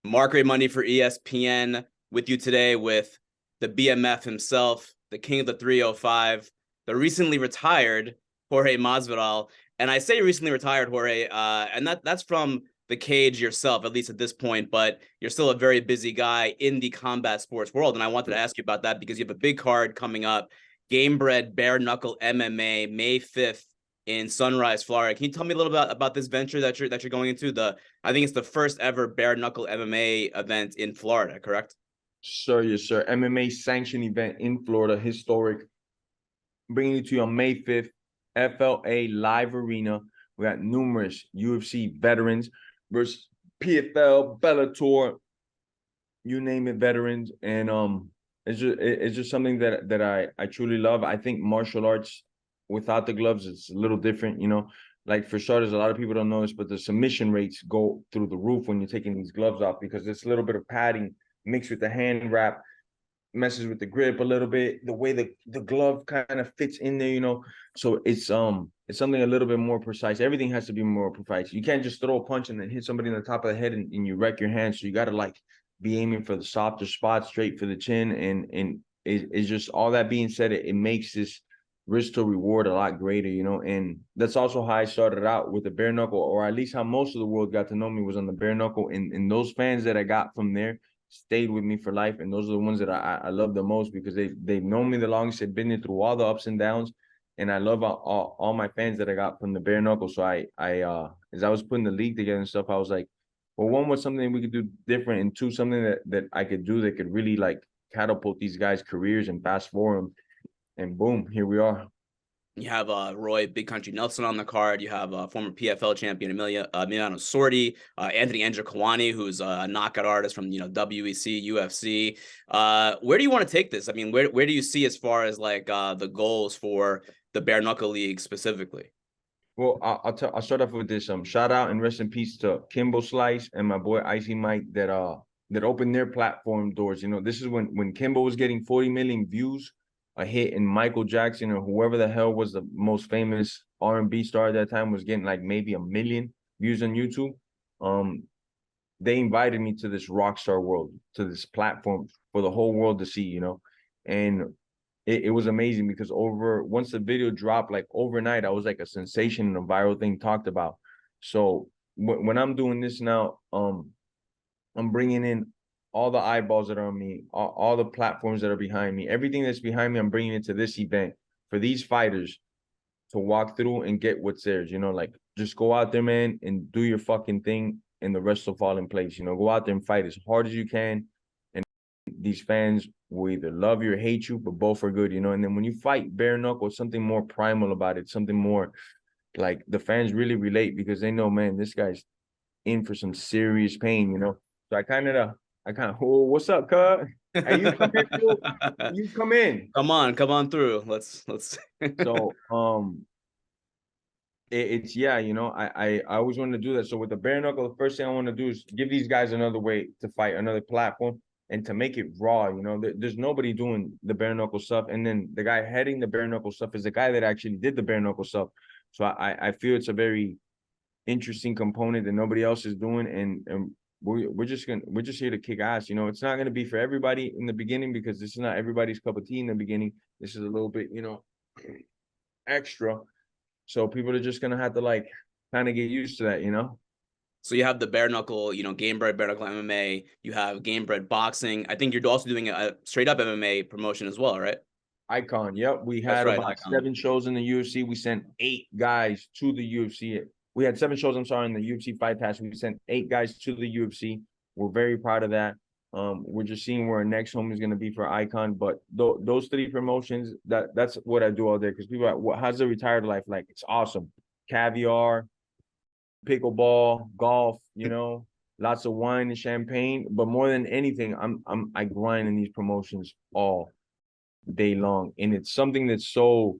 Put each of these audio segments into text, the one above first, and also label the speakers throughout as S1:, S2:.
S1: Marc Raimondi for ESPN with you today with the BMF himself, the king of the 305, the recently retired Jorge Masvidal. And I say recently retired, Jorge, and that's from the cage yourself, at least at this point, but you're still a very busy guy in the combat sports world. And I wanted to ask you about that because you have a big card coming up, Game Bred Bare Knuckle MMA, May 5th in Sunrise, Florida. Can you tell me a little bit about this venture that you're going into? I think it's the first ever bare knuckle MMA event in Florida, correct?
S2: Sir, yes, sir. MMA sanctioned event in Florida, historic. Bringing it to you on May 5th, FLA Live Arena. We got numerous UFC veterans versus PFL, Bellator, you name it, veterans. And it's just something that I truly love. I think martial arts without the gloves is a little different, you know. Like for starters, a lot of people don't know this, but the submission rates go through the roof when you're taking these gloves off because it's a little bit of padding mixed with the hand wrap, messes with the grip a little bit, the way the glove kind of fits in there, you know. So it's something a little bit more precise. Everything has to be more precise. You can't just throw a punch and then hit somebody in the top of the head and you wreck your hand. So you got to like be aiming for the softer spot, straight for the chin, and it's just all that being said, it makes this risk to reward a lot greater, you know. And that's also how I started out with the bare knuckle, or at least how most of the world got to know me was on the bare knuckle. And those fans that I got from there stayed with me for life, and those are the ones that I love the most because they've known me the longest. They've been through all the ups and downs, and I love all my fans that I got from the bare knuckle. So I as I was putting the league together and stuff, I was like, well, one was something we could do different, and two, something that I could do that could really like catapult these guys' careers and fast forward them. And boom, here we are.
S1: You have Roy Big Country Nelson on the card. You have former PFL champion Emiliano Sordi, Anthony Andrikawani, who's a knockout artist from WEC, UFC. Where do you want to take this? I mean, where do you see as far as like the goals for the Bare Knuckle League specifically?
S2: Well, I'll start off with this. Shout out and rest in peace to Kimbo Slice and my boy Icy Mike that opened their platform doors. You know, this is when Kimbo was getting 40 million views a hit, and Michael Jackson or whoever the hell was the most famous R&B star at that time was getting like maybe 1 million views on YouTube. They invited me to this rock star world, to this platform for the whole world to see, you know. And it was amazing because once the video dropped, like overnight, I was like a sensation and a viral thing talked about. So when I'm doing this now, I'm bringing in all the eyeballs that are on me, all the platforms that are behind me, everything that's behind me, I'm bringing it to this event for these fighters to walk through and get what's theirs, you know, like just go out there, man, and do your fucking thing and the rest will fall in place, you know, go out there and fight as hard as you can. And these fans will either love you or hate you, but both are good, you know. And then when you fight bare knuckle, something more primal about it, something more like the fans really relate because they know, man, this guy's in for some serious pain, you know. So I kind of, oh, what's up, cuz? Hey, you come in, bro. You come in.
S1: Come on through. Let's.
S2: So it's yeah, you know, I always wanted to do that. So with the bare knuckle, the first thing I want to do is give these guys another way to fight, another platform, and to make it raw. You know, there's nobody doing the bare knuckle stuff, and then the guy heading the bare knuckle stuff is the guy that actually did the bare knuckle stuff. So I feel it's a very interesting component that nobody else is doing, and we're just here to kick ass. You know, it's not gonna be for everybody in the beginning because this is not everybody's cup of tea in the beginning. This is a little bit, you know, extra. So people are just gonna have to like kind of get used to that, you know.
S1: So you have the bare knuckle, Game Bred Bare Knuckle MMA. You have Game Bred Boxing. I think you're also doing a straight up MMA promotion as well, right?
S2: Icon. Yep. We had
S1: right,
S2: about 7 shows in the UFC. We sent 8 guys to the UFC. We had 7 shows, I'm sorry, in the UFC Fight Pass. We sent 8 guys to the UFC. We're very proud of that. We're just seeing where our next home is going to be for Icon. But those 3 promotions, that's what I do all day. Because people are like, how's the retired life like? It's awesome. Caviar, pickleball, golf, you know, lots of wine and champagne. But more than anything, I grind in these promotions all day long. And it's something that's so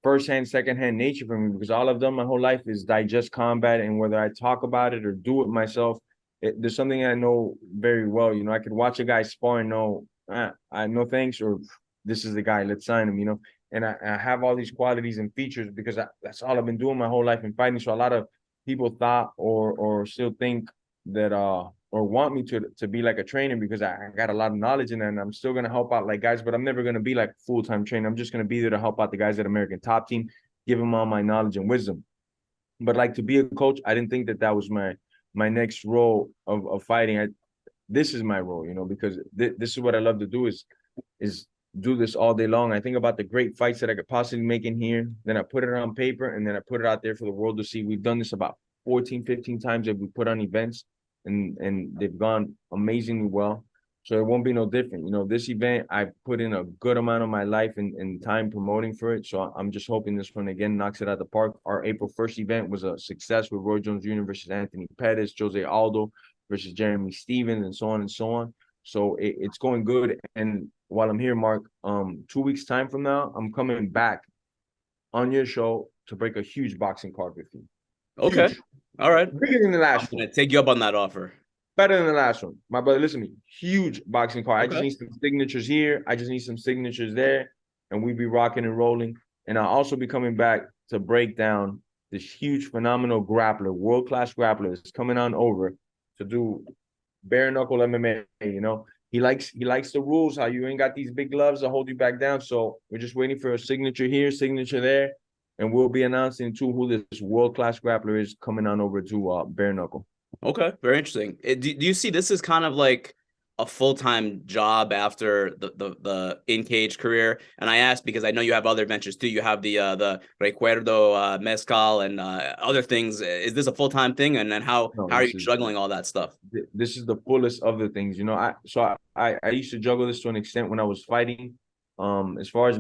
S2: firsthand, secondhand nature for me because all I've done my whole life is digest combat, and whether I talk about it or do it myself, there's something I know very well. You know, I could watch a guy spar and know, I no thanks, or this is the guy, let's sign him, you know. And I have all these qualities and features because that's all I've been doing my whole life in fighting. So a lot of people thought or still think or want me to be like a trainer, because I got a lot of knowledge in that, and I'm still gonna help out like guys, but I'm never gonna be like full-time trainer. I'm just gonna be there to help out the guys at American Top Team, give them all my knowledge and wisdom. But like, to be a coach, I didn't think that that was my next role of fighting. This is my role, because this is what I love to do, is do this all day long. I think about the great fights that I could possibly make in here. Then I put it on paper, and then I put it out there for the world to see. We've done this about 14, 15 times that we put on events, and they've gone amazingly well. So it won't be no different. This event, I put in a good amount of my life and time promoting for it. So I'm just hoping this one again knocks it out of the park. Our April 1st event was a success with Roy Jones Jr. versus Anthony Pettis, Jose Aldo versus Jeremy Stevens, and so on and so on. So it's going good. And while I'm here, Marc, 2 weeks time from now, I'm coming back on your show to break a huge boxing card with you.
S1: Okay.
S2: Huge.
S1: All right.
S2: Bigger than the last
S1: I'm
S2: one.
S1: gonna take you up on that offer.
S2: Better than the last one. My brother, listen to me. Huge boxing card. I just
S1: Okay.
S2: need some signatures here. I just need some signatures there. And we be rocking and rolling. And I'll also be coming back to break down this huge, phenomenal grappler, world-class grappler that's coming on over to do bare knuckle MMA. He likes the rules, how you ain't got these big gloves to hold you back down. So we're just waiting for a signature here, signature there, and we'll be announcing too who this world-class grappler is coming on over to bare knuckle.
S1: Okay, very interesting. Do you see this as kind of like a full-time job after the in-cage career? And I asked because I know you have other ventures too. You have the Recuerdo Mezcal and other things. Is this a full-time thing? And then how are you juggling all that stuff?
S2: This is the fullest of the things. I used to juggle this to an extent when I was fighting. As far as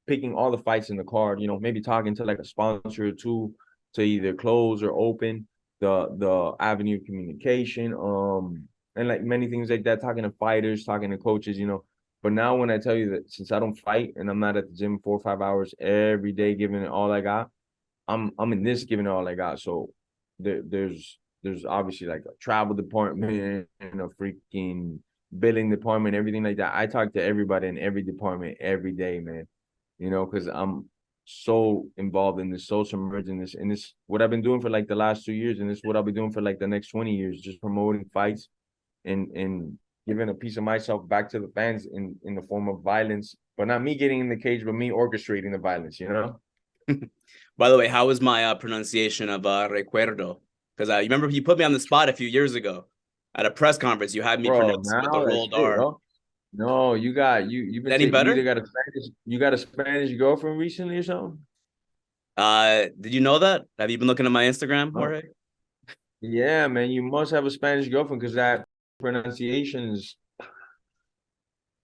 S2: picking all the fights in the card, maybe talking to like a sponsor or two to either close or open the avenue of communication, and like many things like that, talking to fighters, talking to coaches, But now when I tell you that since I don't fight and I'm not at the gym 4 or 5 hours every day giving it all I got, I'm in this giving it all I got. So there's obviously like a travel department and a freaking billing department, everything like that. I talk to everybody in every department every day, man. Because I'm so involved in this, so submerged in this, and this what I've been doing for like the last 2 years, and this is what I'll be doing for like the next 20 years, just promoting fights and giving a piece of myself back to the fans in the form of violence, but not me getting in the cage, but me orchestrating the violence.
S1: By the way, how was my pronunciation of Recuerdo? Because you remember you put me on the spot a few years ago at a press conference. You had me pronounce with the rolled R.
S2: Bro. No, you've been
S1: Any better?
S2: You got a Spanish girlfriend recently or something?
S1: Did you know that? Have you been looking at my Instagram, Jorge?
S2: Yeah, man, you must have a Spanish girlfriend because that pronunciation is.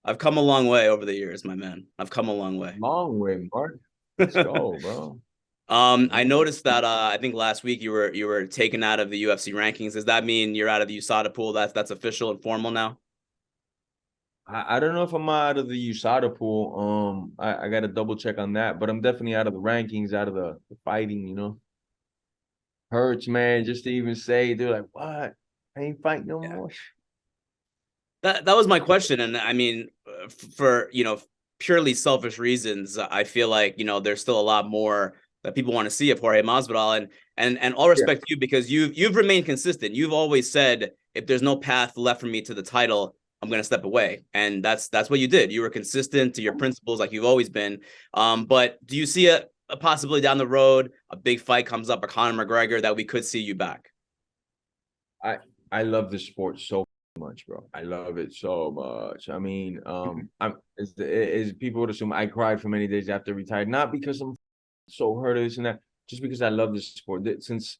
S1: I've come a long way over the years, my man. I've come a long way.
S2: Long way, Marc. Let's go, bro.
S1: I noticed that I think last week you were taken out of the UFC rankings. Does that mean you're out of the USADA pool? That's official and formal now?
S2: I don't know if I'm out of the USADA pool. I got to double check on that, but I'm definitely out of the rankings, out of the fighting. Hurts, man, just to even say, they're like, what? I ain't fighting no more.
S1: That was my question, and I mean, for purely selfish reasons, I feel like there's still a lot more that people want to see of Jorge Masvidal, and all respect to you because you've remained consistent. You've always said if there's no path left for me to the title, I'm going to step away, and that's what you did. You were consistent to your principles, like you've always been. But do you see a possibility down the road, a big fight comes up, a Conor McGregor, that we could see you back?
S2: I love this sport so much, bro. I love it so much. I mean, as people would assume, I cried for many days after I retired, not because I'm so hurt or this and that, just because I love this sport. Since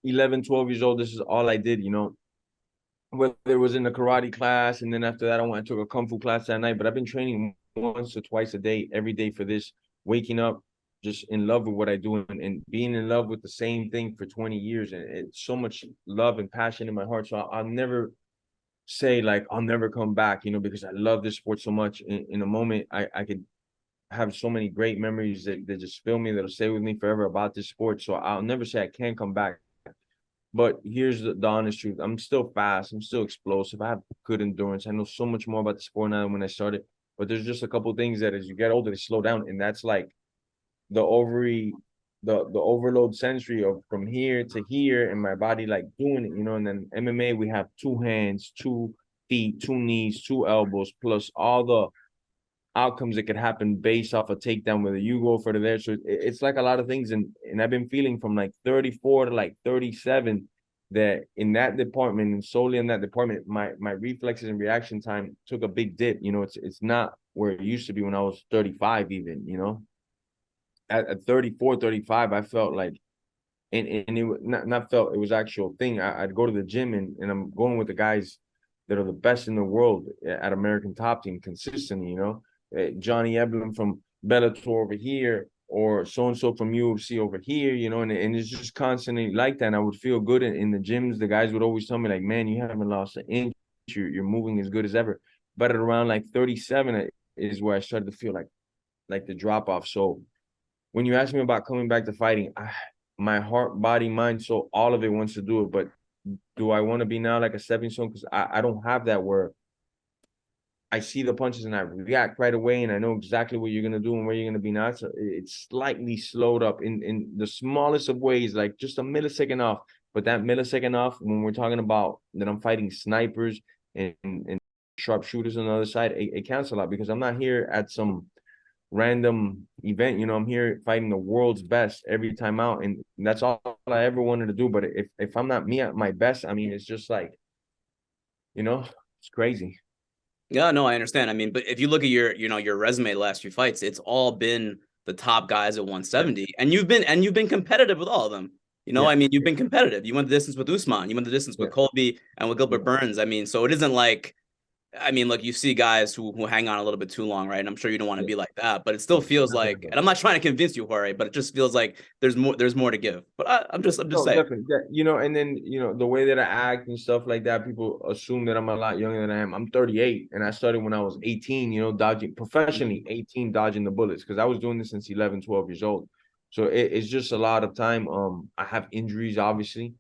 S2: 11, 12 years old, this is all I did, whether it was in the karate class, and then after that, I took a kung fu class that night. But I've been training once or twice a day, every day for this, waking up just in love with what I do and being in love with the same thing for 20 years. And it's so much love and passion in my heart. So I'll never say like, I'll never come back, because I love this sport so much. In a moment, I could have so many great memories that just fill me, that'll stay with me forever about this sport. So I'll never say I can't come back. But here's the honest truth. I'm still fast. I'm still explosive. I have good endurance. I know so much more about the sport now than when I started. But there's just a couple of things that as you get older, they slow down. And that's like the the overload sensory of from here to here and my body like doing it, you know. And then MMA, we have 2 hands, 2 feet, 2 knees, 2 elbows, plus all the outcomes that could happen based off a takedown, whether you go for the there. So it's like a lot of things. And I've been feeling from like 34 to like 37 that in that department and solely in that department, my reflexes and reaction time took a big dip. You know, it's not where it used to be when I was 35 even, you know. At 34, 35, I felt like, and it was not felt, it was actual thing. I'd go to the gym and I'm going with the guys that are the best in the world at American Top Team consistently, you know. Johnny Eblen from Bellator over here, or so-and-so from UFC over here, you know, and it's just constantly like that. And I would feel good in the gyms. The guys would always tell me, like, man, you haven't lost an inch. You're moving as good as ever. But at around like 37 is where I started to feel like the drop-off. So when you ask me about coming back to fighting, my heart, body, mind, soul, all of it wants to do it. But do I want to be now like a stepping stone? Because I don't have that where I see the punches and I react right away and I know exactly what you're gonna do and where you're gonna be now. So it's slightly slowed up in the smallest of ways, like just a millisecond off. But that millisecond off, when we're talking about that I'm fighting snipers and sharpshooters on the other side, it counts a lot because I'm not here at some random event. You know, I'm here fighting the world's best every time out, and that's all I ever wanted to do. But if I'm not me at my best, I mean, it's just like, you know, it's crazy.
S1: Yeah, no, I understand. I mean, but if you look at your resume the last few fights, it's all been the top guys at
S2: Yeah,
S1: 170, and you've been competitive with all of them. You know,
S2: yeah,
S1: I mean, you've been competitive. You went the distance with Usman, you went the distance
S2: yeah,
S1: with Colby and with
S2: yeah.
S1: Gilbert Burns. I mean, so it isn't like, I mean, look, you see guys who hang on a little bit too long, right? And I'm sure you don't want to
S2: Yeah.
S1: be like that, but it still feels
S2: Not
S1: like,
S2: gonna
S1: and I'm not trying to convince you, Jorge, but it just feels like there's more to give. But I'm just
S2: No,
S1: saying.
S2: definitely. Yeah, you know, and then, you know, the way that I act and stuff like that, people assume that I'm a lot younger than I am. I'm 38 and I started when I was 18, you know, dodging professionally, 18, dodging the bullets because I was doing this since 11, 12 years old. So it's just a lot of time. I have injuries, obviously.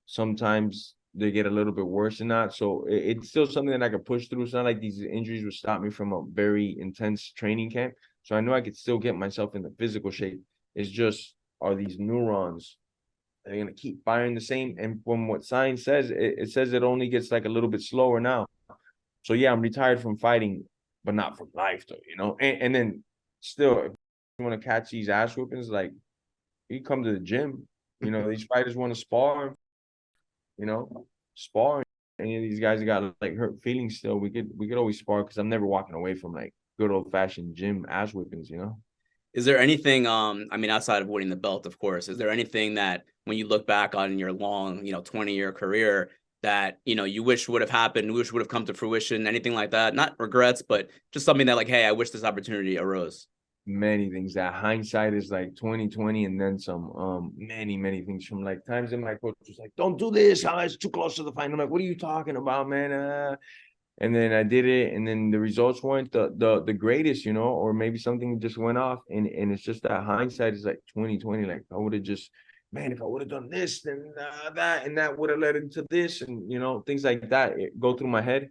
S2: Sometimes they get a little bit worse than that. So it's still something that I could push through. It's not like these injuries would stop me from a very intense training camp. So I know I could still get myself in the physical shape. It's just, are these neurons, they're gonna keep firing the same? And from what science says, it says it only gets like a little bit slower now. So yeah, I'm retired from fighting, but not from life though, you know. And then still, if you want to catch these ass whoopings, like you come to the gym. You know, these fighters want to spar, you know, spar. Any of these guys that got like hurt feelings still, we could always spar because I'm never walking away from like good old fashioned gym ass whippings, you know.
S1: Is there anything, I mean, outside of winning the belt, of course, is there anything that when you look back on your long, 20-year career that, you wish would have happened, wish would have come to fruition, anything like that? Not regrets, but just something that like, hey, I wish this opportunity arose.
S2: Many things that hindsight is like 2020 and then some. Many things from like times that my coach was like, don't do this, it's too close to the final. I'm like, what are you talking about, man? And then I did it, and then the results weren't the greatest, you know, or maybe something just went off, and it's just that hindsight is like 2020. Like I would have just, man, if I would have done this, then that, and that would have led into this, and you know, things like that go through my head.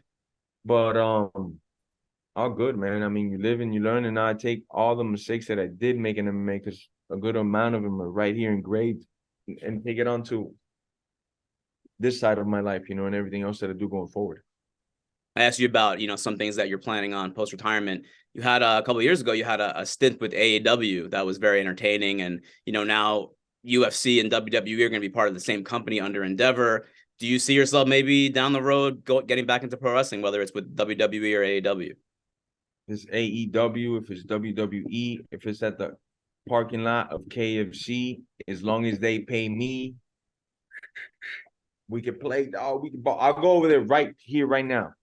S2: But all good, man. I mean, you live and you learn, and now I take all the mistakes that I did make in MMA, because a good amount of them are right here engraved, and take it on to this side of my life, you know, and everything else that I do going forward.
S1: I asked you about, some things that you're planning on post-retirement. You had a couple of years ago, you had a stint with AAW that was very entertaining. And, now UFC and WWE are going to be part of the same company under Endeavor. Do you see yourself maybe down the road getting back into pro wrestling, whether it's with WWE or AAW?
S2: If it's AEW, if it's WWE, if it's at the parking lot of KFC, as long as they pay me, we can play. Oh, we can. I'll go over there right here, right now.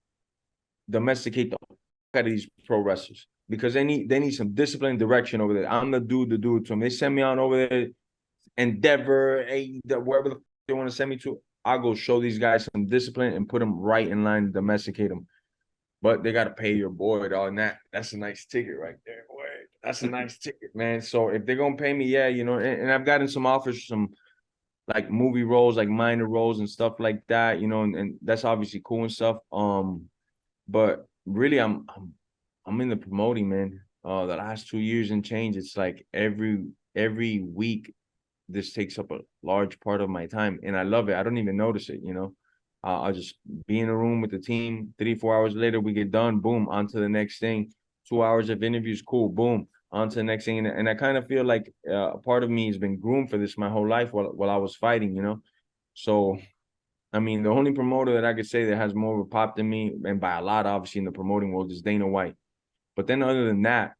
S2: Domesticate the out of these pro wrestlers because they need some discipline and direction over there. I'm the dude to do it to them. They send me on over there, Endeavor, wherever they want to send me to. I'll go show these guys some discipline and put them right in line to domesticate them. But they got to pay your boy, dog. And that's a nice ticket right there, boy. That's a nice ticket, man. So if they're gonna pay me, yeah, you know, and I've gotten some offers, some like movie roles, like minor roles and stuff like that, you know, and that's obviously cool and stuff. But really, I'm in the promoting, man. The last 2 years and change, it's like every week, this takes up a large part of my time, and I love it. I don't even notice it, you know. I'll just be in a room with the team. 3-4 hours later, we get done. Boom, on to the next thing. 2 hours of interviews, cool. Boom, on to the next thing. And I kind of feel like a part of me has been groomed for this my whole life while I was fighting, you know. So, I mean, the only promoter that I could say that has more of a pop than me, and by a lot, obviously, in the promoting world, is Dana White. But then other than that,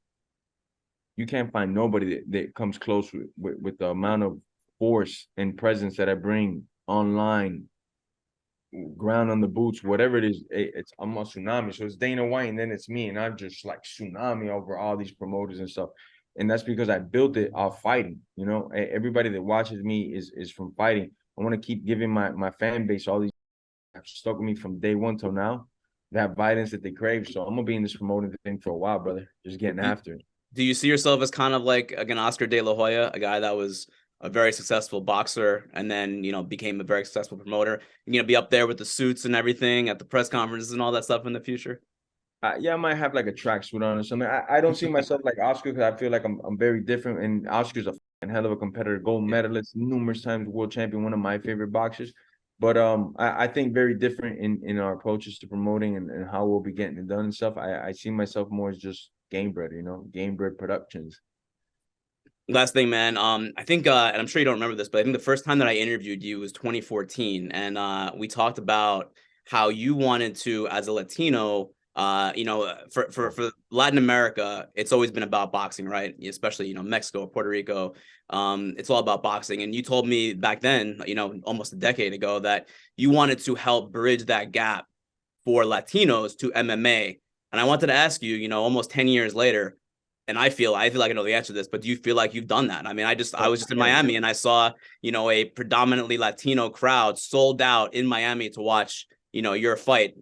S2: you can't find nobody that comes close with the amount of force and presence that I bring online, ground on the boots, whatever it is. I'm a tsunami. So it's Dana White, and then it's me, and I'm just like tsunami over all these promoters and stuff. And that's because I built it off fighting. You know, everybody that watches me is from fighting. I want to keep giving my fan base all these have stuck with me from day one till now, that violence that they crave. So I'm gonna be in this promoting thing for a while, brother. Just getting after it.
S1: Do you see yourself as kind of like an Oscar De La Hoya, a guy that was a very successful boxer and then, you know, became a very successful promoter? You're going to be up there with the suits and everything at the press conferences and all that stuff in the future?
S2: Yeah, I might have like a tracksuit on or something. I don't see myself like Oscar because I feel like I'm very different. And Oscar's a hell of a competitor, gold medalist, numerous times world champion, one of my favorite boxers. But I think very different in our approaches to promoting and how we'll be getting it done and stuff. I see myself more as just game bred, you know, game bred productions.
S1: Last thing, man. I think, and I'm sure you don't remember this, but I think the first time that I interviewed you was 2014, and we talked about how you wanted to, as a Latino, you know, for Latin America, it's always been about boxing, right? Especially, you know, Mexico, Puerto Rico. It's all about boxing. And you told me back then, you know, almost a decade ago, that you wanted to help bridge that gap for Latinos to MMA. And I wanted to ask you, you know, almost 10 years later, and I feel like I know the answer to this, but do you feel like you've done that? I mean, I was just in Miami and I saw, you know, a predominantly Latino crowd sold out in Miami to watch, you know, your fight.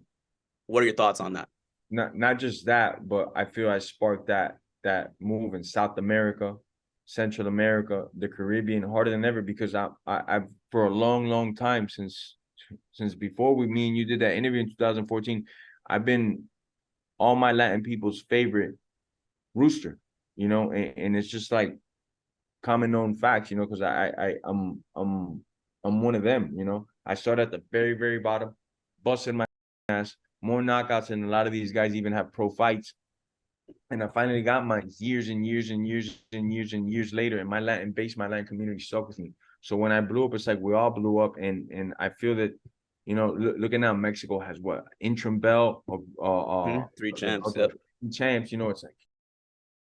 S1: What are your thoughts on that?
S2: Not just that, but I feel I sparked that move in South America, Central America, the Caribbean harder than ever, because I've for a long time since before me and you did that interview in 2014, I've been all my Latin people's favorite rooster, you know, and it's just like common known facts, you know, because I'm one of them, you know. I started at the very bottom, busted my ass, more knockouts than a lot of these guys even have pro fights. And I finally got mine years and years later, and my Latin community stuck with me. So when I blew up, it's like we all blew up, and I feel that, you know, looking now, Mexico has what, interim belt of
S1: 3 champs, yep.
S2: Champs, you know, it's like,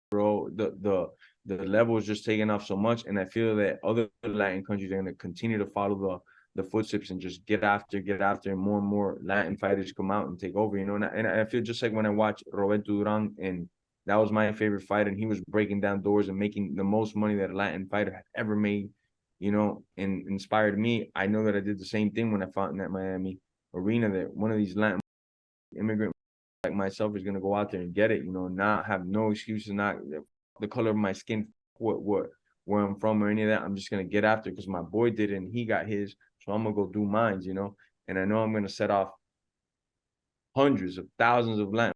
S2: bro, the level is just taking off so much, and I feel that other Latin countries are going to continue to follow the footsteps and just get after, and more Latin fighters come out and take over, you know. And I feel just like when I watched Roberto Duran, and that was my favorite fight, and he was breaking down doors and making the most money that a Latin fighter had ever made, you know, and inspired me. I know that I did the same thing when I fought in that Miami arena, that one of these Latin immigrant like myself is going to go out there and get it, you know, not have no excuses, not the color of my skin, where I'm from or any of that. I'm just going to get after it because my boy did it and he got his. So I'm going to go do mine, you know, and I know I'm going to set off hundreds of thousands of Latin.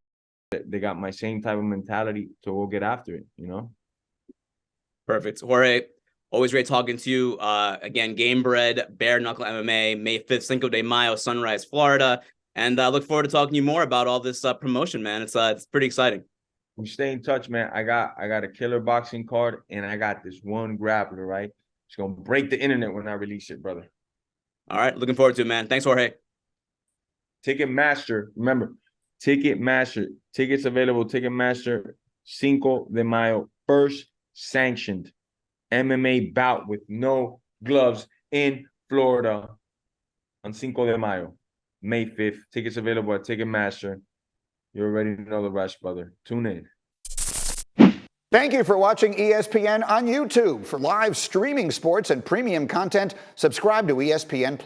S2: They got my same type of mentality to go get after it, you know.
S1: Perfect. Jorge, always great talking to you. Again, game bred, bare knuckle MMA, May 5th, Cinco de Mayo, Sunrise, Florida. And I look forward to talking to you more about all this promotion, man. It's pretty exciting.
S2: We stay in touch, man. I got a killer boxing card, and I got this one grappler, right? It's gonna break the internet when I release it, brother.
S1: All right, looking forward to it, man. Thanks, Jorge.
S2: Ticketmaster, remember, Ticketmaster, tickets available. Ticketmaster, Cinco de Mayo, first sanctioned MMA bout with no gloves in Florida on Cinco de Mayo. May 5th. Tickets available at Ticketmaster. You already know the rest, brother. Tune in.
S3: Thank you for watching ESPN on YouTube. For live streaming sports and premium content, subscribe to ESPN+.